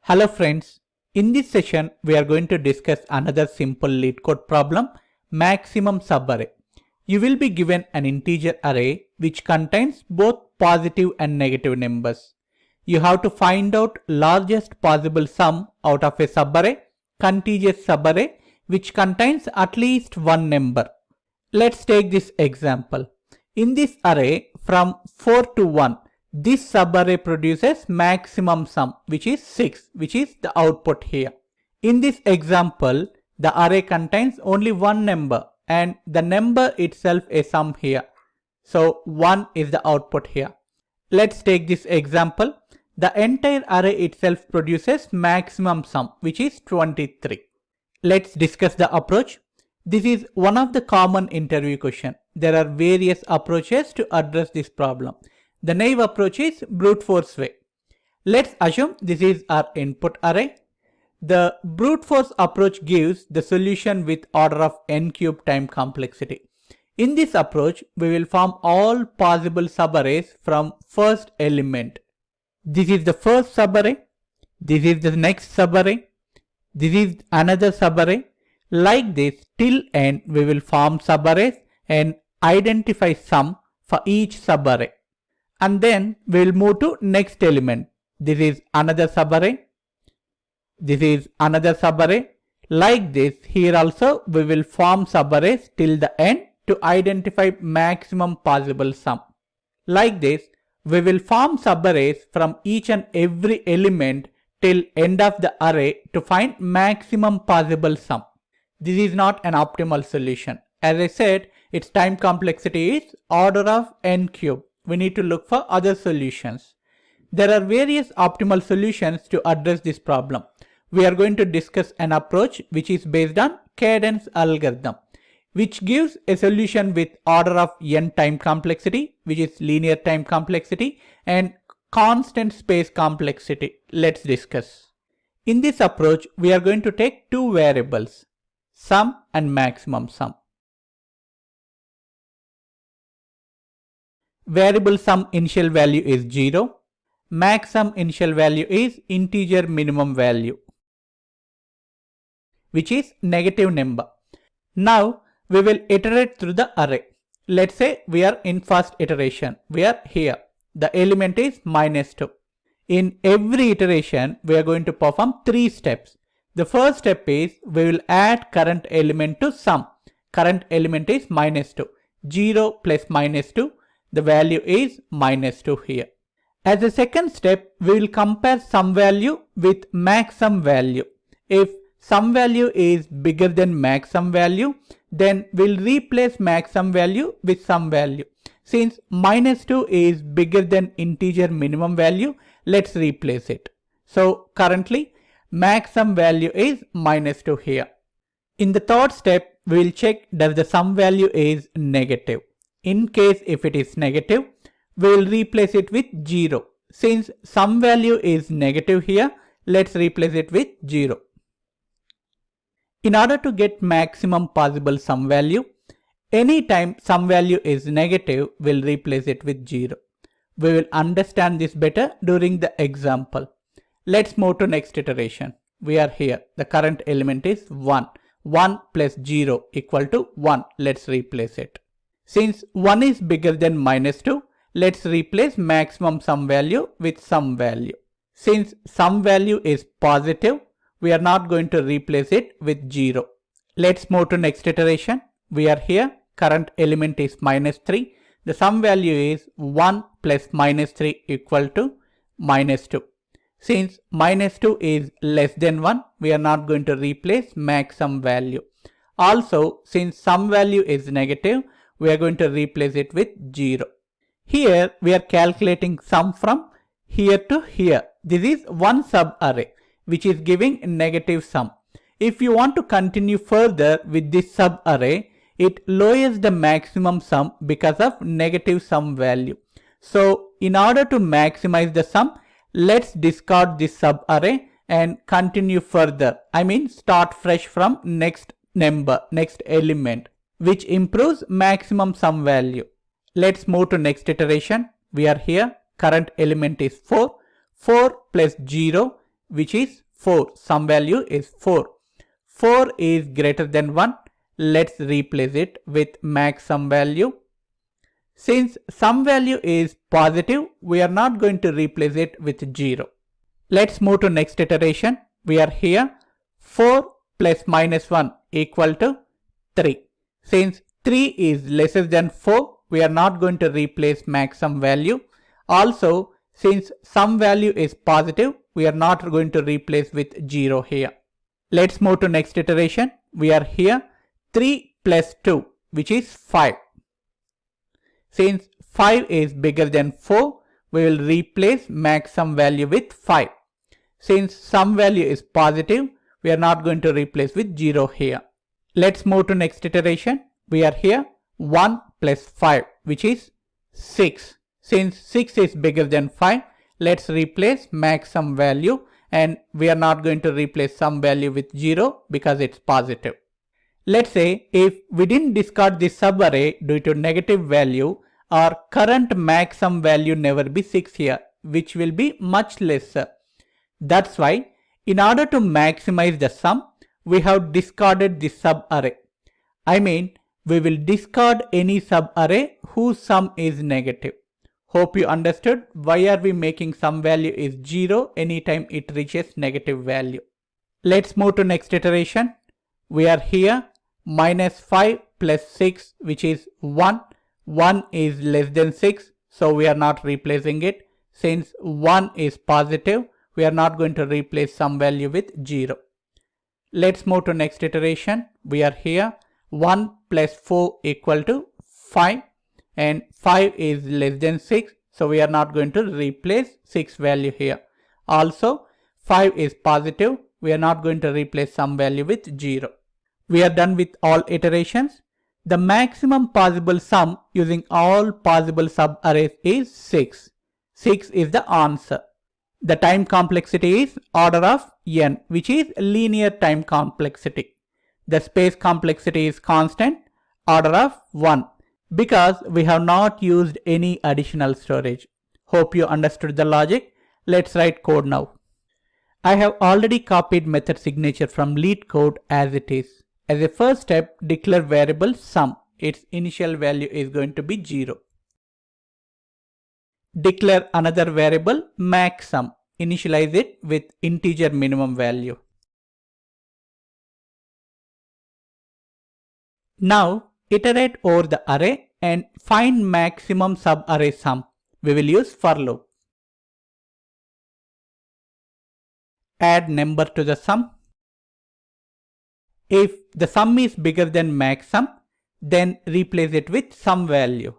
Hello friends, in this session we are going to discuss another simple LeetCode problem, maximum subarray. You will be given an integer array which contains both positive and negative numbers. You have to find out largest possible sum out of a subarray, contiguous subarray which contains at least one number. Let's take this example. In this array from 4 to 1, this subarray produces maximum sum which is 6, which is the output here. In this example, the array contains only one number and the number itself is sum here. So 1 is the output here. Let's take this example. The entire array itself produces maximum sum which is 23. Let's discuss the approach. This is one of the common interview question. There are various approaches to address this problem. The naive approach is brute force way. Let's assume this is our input array. The brute force approach gives the solution with order of n cube time complexity. In this approach, we will form all possible subarrays from first element. This is the first subarray. This is the next subarray. This is another subarray. Like this, till n we will form subarrays and identify sum for each subarray. And then we will move to next element. This is another subarray. This is another subarray. Like this, here also we will form subarrays till the end to identify maximum possible sum. Like this, we will form subarrays from each and every element till end of the array to find maximum possible sum. This is not an optimal solution. As I said, its time complexity is order of n cube. We need to look for other solutions. There are various optimal solutions to address this problem. We are going to discuss an approach which is based on cadence algorithm, which gives a solution with order of n time complexity, which is linear time complexity, and constant space complexity. Let's discuss. In this approach, we are going to take two variables, sum and maximum sum. Variable sum initial value is 0. Max sum initial value is integer minimum value, which is negative number. Now we will iterate through the array. Let's say we are in first iteration. We are here. The element is -2. In every iteration, we are going to perform 3 steps. The first step is we will add current element to sum. Current element is -2. 0 plus -2. The value is -2 here. As a second step, we will compare sum value with max sum value. If sum value is bigger than max sum value, then we'll replace max sum value with sum value. Since -2 is bigger than integer minimum value, let's replace it. So currently, max sum value is -2 here. In the third step, we will check does the sum value is negative. In case if it is negative, we will replace it with 0. Since sum value is negative here, let's replace it with 0. In order to get maximum possible sum value, anytime sum value is negative, we'll replace it with 0. We will understand this better during the example. Let's move to next iteration. We are here. The current element is 1. 1 plus 0 equal to 1. Let's replace it. Since 1 is bigger than -2, let's replace maximum sum value with sum value. Since sum value is positive, we are not going to replace it with 0. Let's move to next iteration. We are here. Current element is -3. The sum value is 1 plus -3 equal to -2. Since -2 is less than 1, we are not going to replace max sum value. Also, since sum value is negative, we are going to replace it with 0. Here we are calculating sum from here to here. This is one sub array which is giving negative sum. If you want to continue further with this sub array, it lowers the maximum sum because of negative sum value. So in order to maximize the sum, let's discard this sub array and continue further. I mean start fresh from next number, next element, which improves maximum sum value. Let's move to next iteration. We are here. Current element is 4. 4 plus 0 which is 4. Some value is 4. 4 is greater than 1. Let's replace it with max sum value. Since sum value is positive, we are not going to replace it with 0. Let's move to next iteration. We are here 4 plus minus 1 equal to 3. Since 3 is lesser than 4, we are not going to replace max sum value. Also, since sum value is positive, we are not going to replace with 0 here. Let's move to next iteration. We are here 3 plus 2, which is 5. Since 5 is bigger than 4, we will replace max sum value with 5. Since sum value is positive, we are not going to replace with 0 here. Let's move to next iteration. We are here 1 plus 5, which is 6. Since 6 is bigger than 5, let's replace max sum value, and we are not going to replace sum value with 0 because it's positive. Let's say if we didn't discard this subarray due to negative value, our current max sum value never be 6 here, which will be much lesser. That's why in order to maximize the sum, we have discarded this subarray. I mean, we will discard any subarray whose sum is negative. Hope you understood why are we making sum value is 0 anytime it reaches negative value. Let's move to next iteration. We are here minus 5 plus 6, which is 1. 1 is less than 6, so we are not replacing it. Since 1 is positive, we are not going to replace sum value with 0. Let's move to next iteration. We are here 1 plus 4 equal to 5, and 5 is less than 6, so we are not going to replace 6 value here. Also, 5 is positive, we are not going to replace sum value with 0. We are done with all iterations. The maximum possible sum using all possible subarrays is 6. 6 is the answer. The time complexity is order of n, which is linear time complexity. The space complexity is constant, order of 1, because we have not used any additional storage. Hope you understood the logic. Let's write code now. I have already copied method signature from LeetCode as it is. As a first step, declare variable sum. Its initial value is going to be 0. Declare another variable maxSum. Initialize it with integer minimum value. Now iterate over the array and find maximum subarray sum. We will use for loop. Add number to the sum. If the sum is bigger than maxSum, then replace it with some value.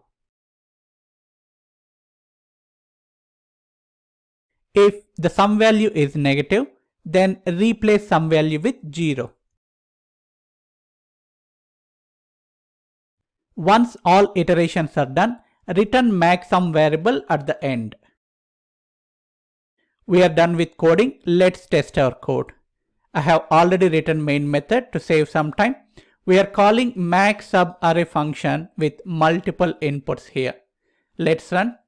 If the sum value is negative, then replace sum value with 0. Once all iterations are done, return maxSum variable at the end. We are done with coding. Let's test our code. I have already written main method to save some time. We are calling maxSubArray function with multiple inputs here. Let's run.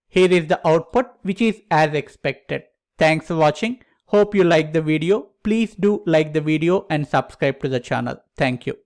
Here is the output, which is as expected. Thanks for watching. Hope you like the video. Please do like the video and subscribe to the channel. Thank you.